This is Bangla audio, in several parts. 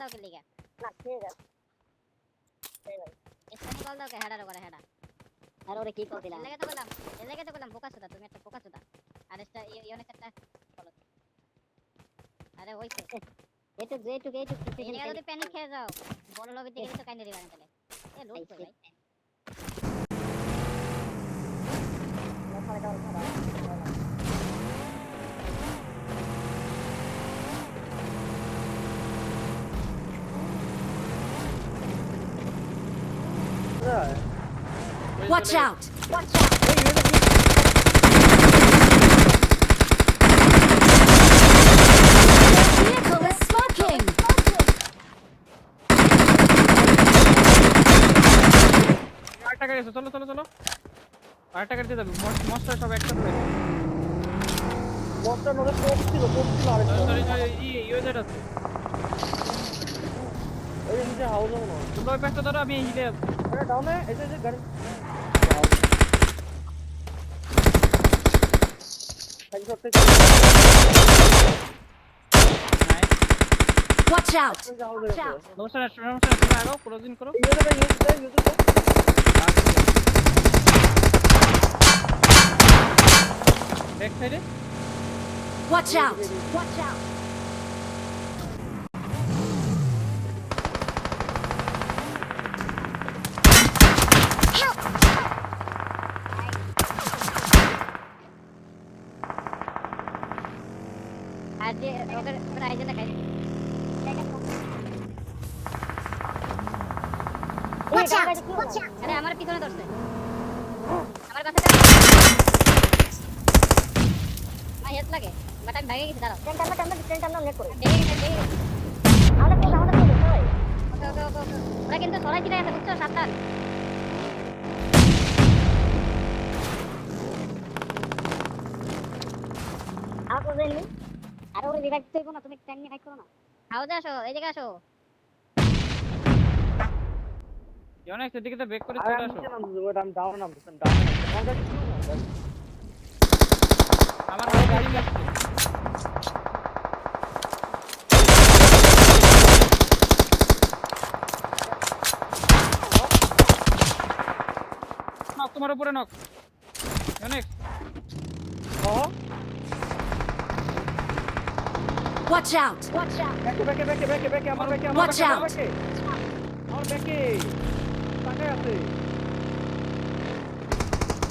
দাও কি লিগা না ঠিক আছে স্ট্যান্ডিং কল দাও কে হেডার করে হেডা আর ওরে কি কল দিলা এর লাগা তো বললাম বোকা সুদা তুমি একটা বোকা সুদা আর এটা ইউনিক একটা বলো আরে হইছে এইটুক এই জায়গা যদি প্যানিক খেয়ে যাও বড় লবি থেকে তো কাইন্ডে দিবা না তাহলে এ লুট কই ভাই Watch out! Vehicle is smoking! আরেকটা গাড়ি আছে চলো আরেকটা গাড়িতে যাবে মস্টার সব একসাথে হয়ে মস্টার নরে কোপ ছিল আরেকটা সরি ইউজেট আছে এই নিচে হাউসে মনে হয় তোমরা ওই প্যাকটা ধরো আমি হিলে আছি আরে ডাউনে এই যে গাড়ি হেডশট থেকে Watch out! নমস্কার তোমরা আগাও ক্লোজিং করো ব্যাক সাইডে Watch out! Watch out! আর যে ওদের আইজে না খাই Watch out! আরে আমার পিছনে ধরছে আমার কাছে হেড লাগে বাট আমি ভাগে গেছি দাঁড়াও ট্রেন টানো নেট করে ভেঙে গেছে আমাদের কোন ওই ওকে ওরা কিন্তু সরাই ছিড়ে আছে বুঝছো সাবধান আর কোন দেননি আর ওরে রিভাইভ দিতে না তুমি ট্রেন নিয়ে ফাইট করো না হাউজে আসো এই জায়গায় আসো অনেক সেদিকে তো ব্রেক করে আরে চলে আমি আসো নিচে নামছি ওটা আমি ডাউন নামছি আমার গাড়ি ছিল না আমার গাড়ি আসছে নক তোমার উপরে নক অনেক হ্যাঁ Watch out! Watch out! ব্যাকে আমার ব্যাকে Watch out! আমার ব্যাকে টাকা আছে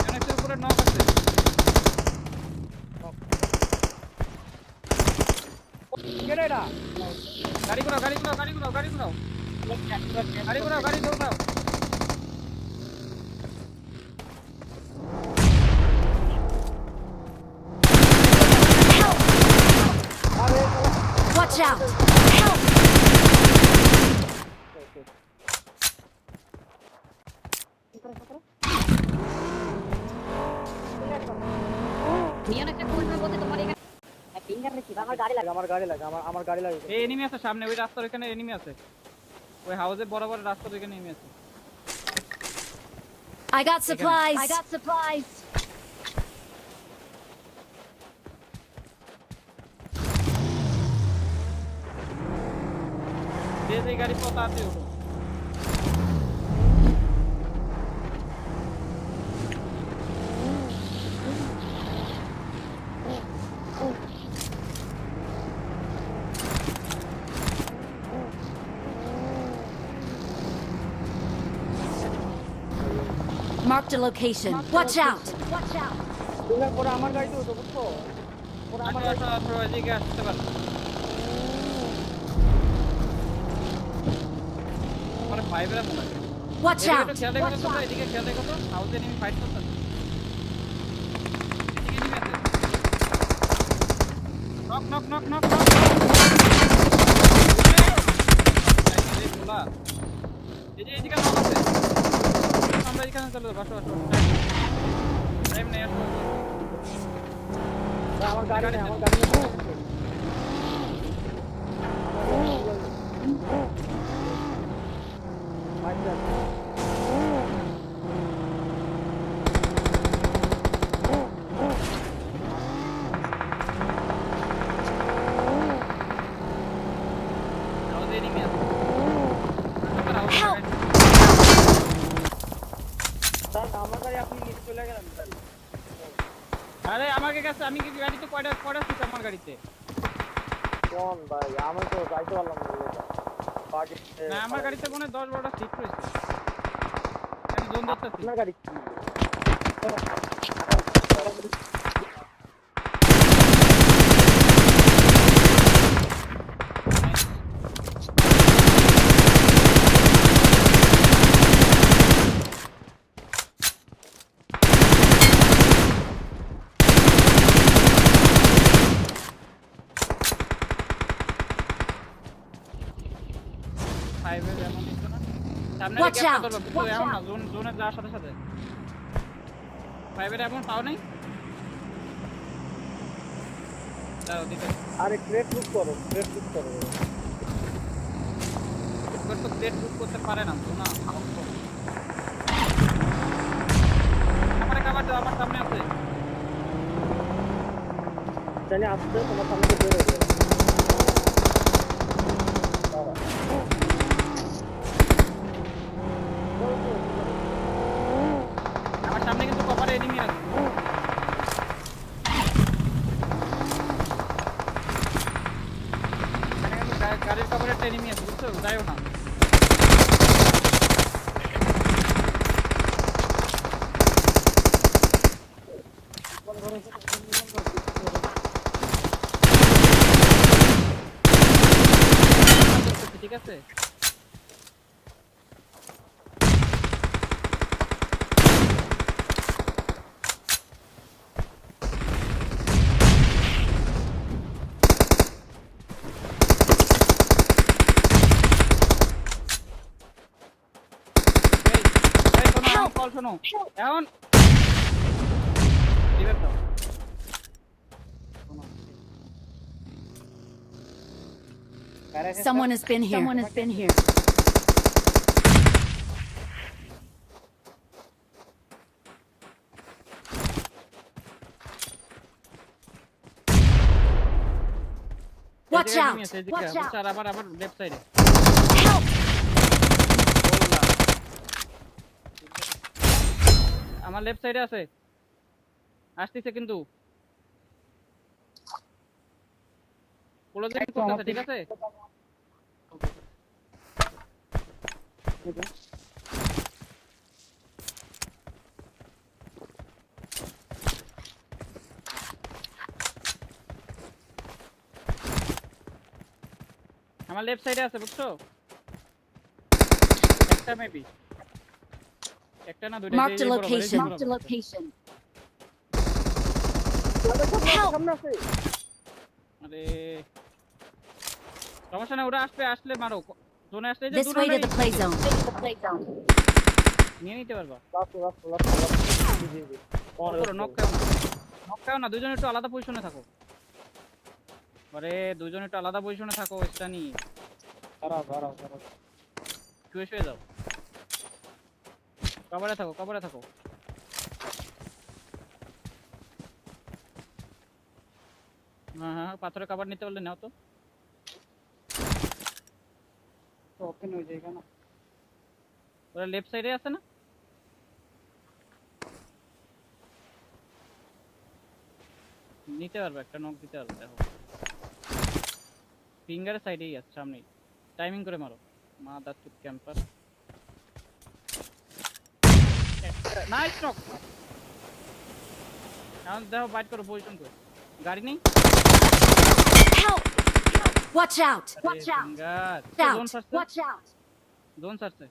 অনেকের উপরে নক আছে কেডা গাড়ি ঘোরাও গাড়ি দৌড়াও আরে Watch out! নিয়ন একটা কোন বলতে তোমার এখানে ফিঙ্গার রেখি আমার গাড়ি লাগে এই এনিমি আছে সামনে ওই রাস্তার ওখানে এনিমি আছে ওই হাউসে বরাবর রাস্তার ওখানে এনিমি আছে I got supplies! I got supplies! যে গাড়ি পথ আছে ওঠো Marked a location. Watch out! Watch out! Finger পরে আমার গাড়িতে উঠো বুঝছো পরে আমার গাড়ি আসো এদিকে আসতে পারো আমার ফাইভের মনে হয় Watch এদিকে out! একটু খেয়াল রেখো তো এদিকে খেয়াল রেখো তো হাউসে এনিমি ফাইট করতেছে এদিকে এনিমি আছে নক এই বলা এই যে এদিকে নক আছে আমরা এখানে চলে যাবো আসো টাইম নেই আসো আমার গাড়ি নেই হাউসে এনিমি আছে আমার গাড়ি আপনি নিয়ে চলে গেলেন তাহলে। আরে আমাকে কাছে আমি কি গাড়িতে কয়টা সিট আমার গাড়িতে? কোন ভাই আমি তো যাইতে পারলাম না বাকি না আমার গাড়িতে মনে হয় 10-12টা সিট রয়েছে। আমি জোন ধরতেছি। আপনার গাড়ি কি হাইওয়ে যেমন নিছো না সামনে Watch গ্যাপটা out! ধরো কিন্তু Watch এমন না out! জোনে যাওয়ার সাথে সাথে হাইওয়ে এমন পাও নাই দাও দিতে আরে ক্রেট বুক করো ক্রেট বুক করো এবার তো প্লেট বুক করতে পারে না তো না আমারে কাভার দাও আমার সামনে আছে জানি আসছে তোমার সামনে বের হয়ে যাবে আমার সামনে কিন্তু কভারে এনিমি আছে এখানে কিন্তু গাড়ির কভারে একটা এনিমি আছে বুঝছো যাইও না ঠিক আছে এই শোনো আমার কল শোনো এখন দিবে তো Someone has been here. Someone has been here. Watch out! Watch out! Sir আবার লেফট সাইডে Help! আমার লেফট সাইডে আছে আসতেছে কিন্তু ক্লোজিং করতেছে ঠিক আছে আমার লেফট সাইডে আছে বুঝছো একটা মেবি একটা না দুইটা Marked a location. Marked a location. সামনে আছে আরে সমস্যা না ওরা আসলে মারো জোনে আসলে যে This দূর way to হলেই the play zone. নিয়ে নিতে পারবা লাস্ট জি জি করো নক খাও না দুইজন একটু আলাদা পজিশনে থাকো আরে দুইজন একটু আলাদা পজিশনে থাকো স্টানি দাঁড়াও শুয়ে যাও কভারে থাকো হ্যাঁ পাথরে কভার নিতে পারলে নাও তো ওপেন হয়ে যায় কেন ওরা লেফট সাইডে আছে না নিতে পারবে একটা নক দিতে পারবে দেখো ফিঙ্গারের সাইডেই আছে সামনেই টাইমিং করে মারো মাদার টু ক্যাম্পার নাইস নক এখন দেখো বাইট করো পজিশন করে গাড়ি নেই Help! Watch out! Watch out! Finger zone Out! সারছে Watch out! জোন সারছে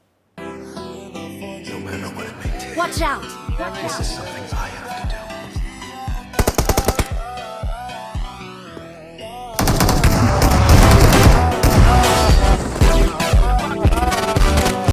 Watch out! ড্যামেজ